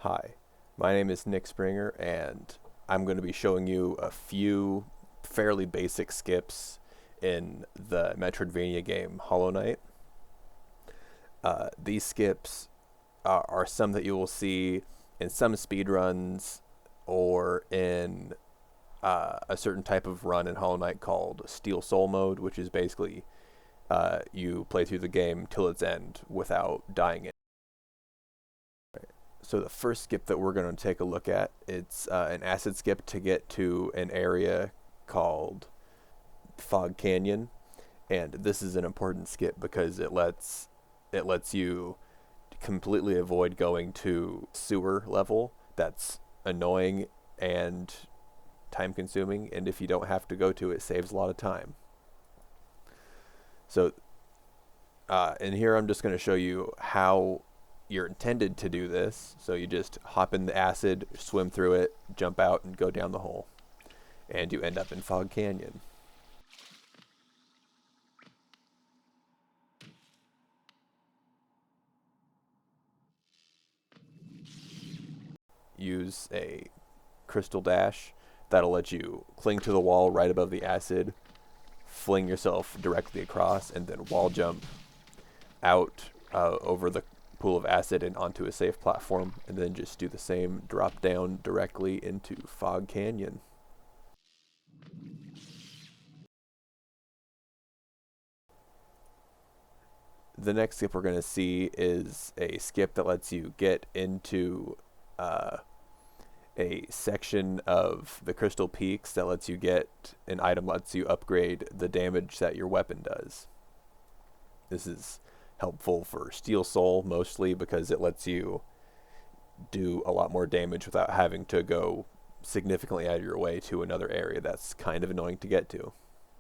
Hi, my name is Nick Springer, and I'm going to be showing you a few fairly basic skips in the Metroidvania game Hollow Knight. These skips are some that you will see in some speedruns or in a certain type of run in Hollow Knight called Steel Soul mode, which is basically you play through the game till its end without dying. So the first skip that we're going to take a look at, it's an acid skip to get to an area called Fog Canyon, and this is an important skip because it lets you completely avoid going to sewer level. That's annoying and time consuming, and if you don't have to go to it, saves a lot of time. So in here I'm just going to show you how you're intended to do this. So you just hop in the acid, swim through it, jump out, and go down the hole. And you end up in Fog Canyon. Use a crystal dash that'll let you cling to the wall right above the acid, fling yourself directly across, and then wall jump out over the pool of acid and onto a safe platform, and then just do the same drop down directly into Fog Canyon. The next skip we're going to see is a skip that lets you get into uh, a section of the Crystal Peaks that lets you get an item, lets you upgrade the damage that your weapon does. This is helpful for Steel Soul mostly because it lets you do a lot more damage without having to go significantly out of your way to another area that's kind of annoying to get to.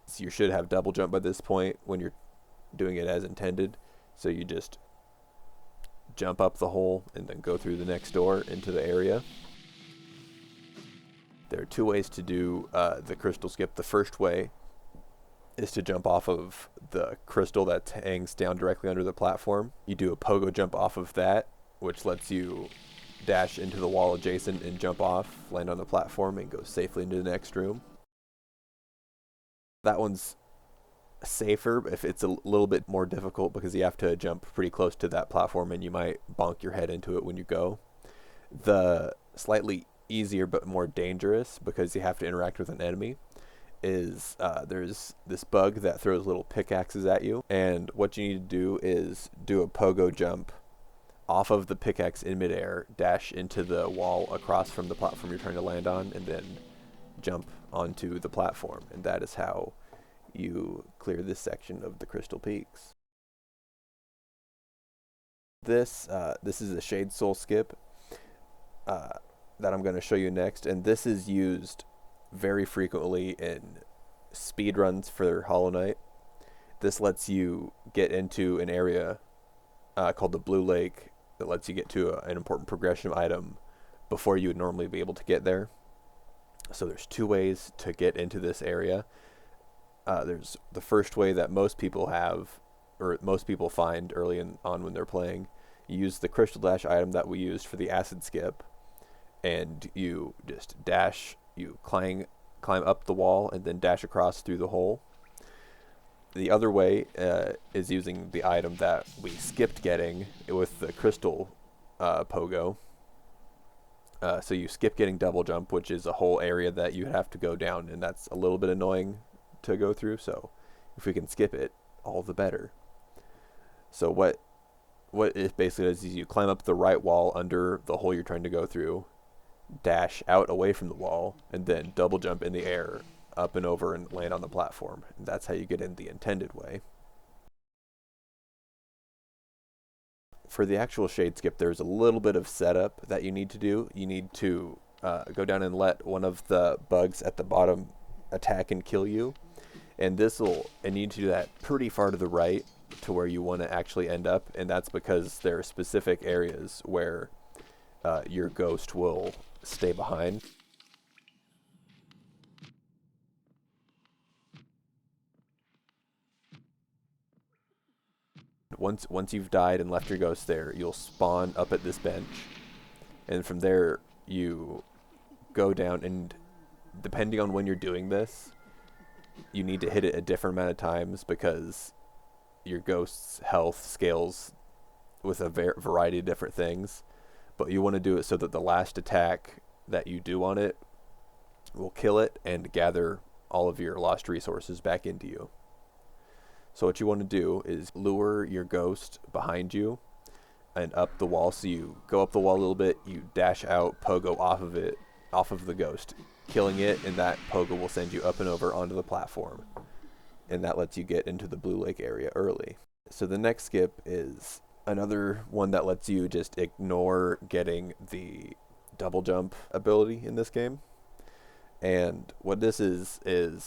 So you should have double jump by this point when you're doing it as intended. So you just jump up the hole and then go through the next door into the area. There are two ways to do the crystal skip. The first way is to jump off of the crystal that hangs down directly under the platform. You do a pogo jump off of that, which lets you dash into the wall adjacent and jump off, land on the platform, and go safely into the next room. That one's safer if it's a little bit more difficult because you have to jump pretty close to that platform and you might bonk your head into it when you go. The slightly easier but more dangerous, because you have to interact with an enemy, is there's this bug that throws little pickaxes at you, and what you need to do is do a pogo jump off of the pickaxe in midair, dash into the wall across from the platform you're trying to land on, and then jump onto the platform, and that is how you clear this section of the Crystal Peaks. This is a Shade Soul skip that I'm going to show you next, and this is used very frequently in speedruns for Hollow Knight. This lets you get into an area called the Blue Lake that lets you get to an important progression item before you would normally be able to get there. So there's two ways to get into this area. There's the first way that most people have, or most people find early on when they're playing. You use the Crystal Dash item that we used for the acid skip, and you just dash, you climb up the wall and then dash across through the hole. The other way is using the item that we skipped getting with the crystal pogo. So you skip getting double jump, which is a whole area that you have to go down, and that's a little bit annoying to go through. So if we can skip it, all the better. So what it basically does is you climb up the right wall under the hole you're trying to go through, dash out away from the wall, and then double jump in the air up and over and land on the platform. And that's how you get in the intended way. For the actual shade skip, there's a little bit of setup that you need to do. You need to go down and let one of the bugs at the bottom attack and kill you. And you need to do that pretty far to the right to where you want to actually end up. And that's because there are specific areas where your ghost will stay behind. Once you've died and left your ghost there, you'll spawn up at this bench, And from there, you go down, and depending on when you're doing this, you need to hit it a different amount of times because your ghost's health scales with a variety of different things. But you want to do it so that the last attack that you do on it will kill it and gather all of your lost resources back into you. So what you want to do is lure your ghost behind you and up the wall. So you go up the wall a little bit, you dash out, pogo off of it, off of the ghost, killing it, and that pogo will send you up and over onto the platform. And that lets you get into the Blue Lake area early. So the next skip is another one that lets you just ignore getting the double jump ability in this game. And what this is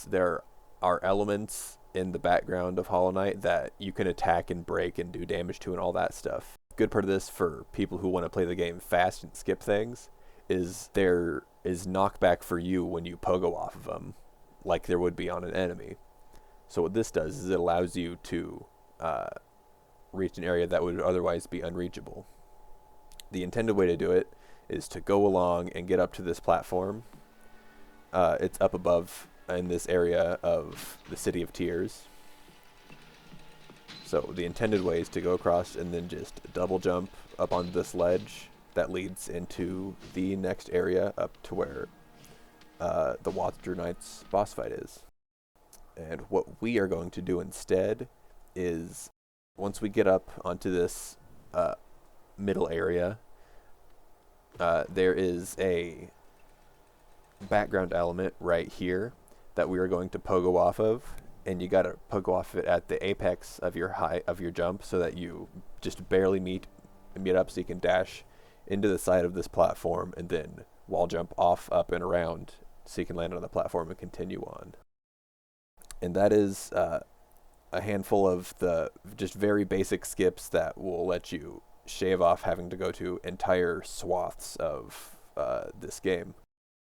there are elements in the background of Hollow Knight that you can attack and break and do damage to and all that stuff. Good part of this for people who want to play the game fast and skip things is there is knockback for you when you pogo off of them, like there would be on an enemy. So what this does is it allows you to reach an area that would otherwise be unreachable. The intended way to do it is to go along and get up to this platform. It's up above in this area of the City of Tears. So the intended way is to go across and then just double jump up on this ledge that leads into the next area up to where the Watcher Knight's boss fight is. And what we are going to do instead is, once we get up onto this middle area, there is a background element right here that we are going to pogo off of, and you gotta pogo off it at the apex of your jump so that you just barely meet up, so you can dash into the side of this platform and then wall jump off, up, and around so you can land on the platform and continue on. And that is a handful of the just very basic skips that will let you shave off having to go to entire swaths of this game.